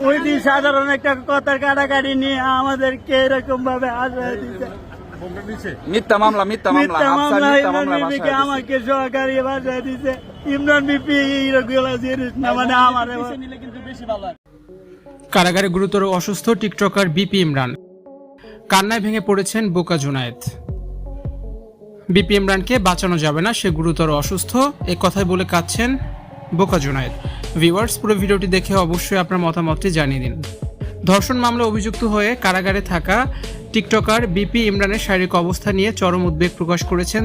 ওই দিন সাধারণ একটা কথার কাটাকাটি নিয়ে আমাদেরকে এরকম ভাবে আশ্রয় দিচ্ছে। মিথ্যা মামলা আমাকে সহকারী বাসায় দিচ্ছে। ইমরান বিপি এইরকম জিনিস না, মানে আমার কারাগারে গুরুতর অসুস্থ টিকটকার বিপি ইমরান। কান্নায় ভেঙে পড়েছেন বোকা জুনায়েদ। বিপি ইমরানকে বাঁচানো যাবে না, সে গুরুতর অসুস্থ, এ কথাই বলে কাঁদছেন বোকা জুনায়েদ। ভিউয়ার্স, পুরো ভিডিওটি দেখে অবশ্যই আপনার মতামতটি জানিয়ে দিন। ধর্ষণ মামলা অভিযুক্ত হয়ে কারাগারে থাকা টিকটকার বিপি ইমরানের শারীরিক অবস্থা নিয়ে চরম উদ্বেগ প্রকাশ করেছেন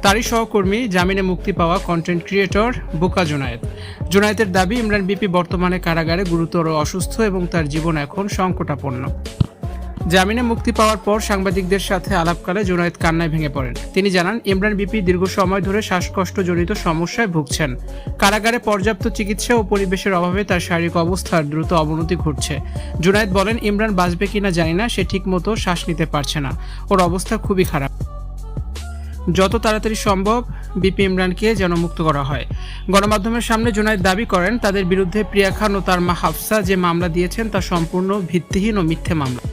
তারই সহকর্মী জামিনে মুক্তি পাওয়া কন্টেন্ট ক্রিয়েটর বোকা জুনায়েদ। জুনায়েদের দাবি, ইমরান বিপি বর্তমানে কারাগারে গুরুতর অসুস্থ এবং তার জীবন এখন সংকটাপন্ন। জামিনে মুক্তি পাওয়ার পর সাংবাদিকদের সাথে আলাপকালে জুনায়েদ কান্নায় ভেঙে পড়েন। তিনি জানান, ইমরান বিপি দীর্ঘ সময় ধরে শ্বাসকষ্টজনিত সমস্যায় ভুগছেন। কারাগারে পর্যাপ্ত চিকিৎসা ও পরিবেশের অভাবে তার শারীরিক অবস্থার দ্রুত অবনতি ঘটছে। জুনায়েদ বলেন, ইমরান বাঁচবে কিনা জানি না, সে ঠিকমতো শ্বাস নিতে পারছে না, ওর অবস্থা খুবই খারাপ। যত তাড়াতাড়ি সম্ভব বিপি ইমরানকে যেন মুক্ত করা হয়। গণমাধ্যমের সামনে জুনায়েদ দাবি করেন, তাদের বিরুদ্ধে প্রিয়া খান ও তার মা হাফসা যে মামলা দিয়েছেন তা সম্পূর্ণ ভিত্তিহীন ও মিথ্যে মামলা।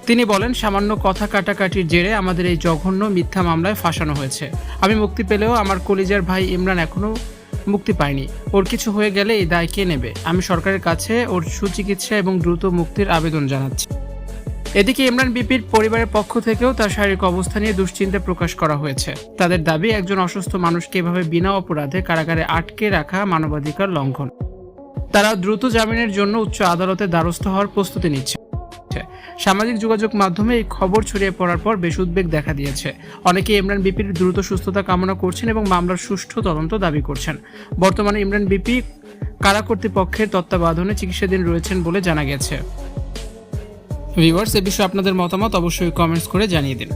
তিনি বলেন, সামান্য কথা কাটাকাটির জেরে আমাদের এই জঘন্য মিথ্যা মামলায় ফাঁসানো হয়েছে। আমি মুক্তি পেলেও আমার কলিজার ভাই ইমরান এখনো মুক্তি পায়নি। ওর কিছু হয়ে গেলে এই দায় কে নেবে? আমি সরকারের কাছে ওর সুচিকিৎসা এবং দ্রুত মুক্তির আবেদন জানাচ্ছি। এদিকে ইমরান বিপির পরিবারের পক্ষ থেকেও তার শারীরিক অবস্থা নিয়ে দুশ্চিন্তা প্রকাশ করা হয়েছে। তাদের দাবি, একজন অসুস্থ মানুষকে এভাবে বিনা অপরাধে কারাগারে আটকে রাখা মানবাধিকার লঙ্ঘন। তারা দ্রুত জামিনের জন্য উচ্চ আদালতে দ্বারস্থ হওয়ার প্রস্তুতি নিচ্ছে। সামাজিক যোগাযোগ মাধ্যমে এই খবর ছড়িয়ে পড়ার পর বেশ উদ্বেগ দেখা দিয়েছে। অনেকে ইমরান বিপির দ্রুত সুস্থতা কামনা করছেন এবং মামলার সুষ্ঠু তদন্ত দাবি করছেন। বর্তমানে ইমরান বিপি কারা কর্তৃপক্ষের তত্ত্বাবধানে চিকিৎসাধীন রয়েছেন বলে জানা গেছে। ভিউয়ার্স, এ বিষয়ে আপনাদের মতামত অবশ্যই কমেন্টস করে জানিয়ে দিন।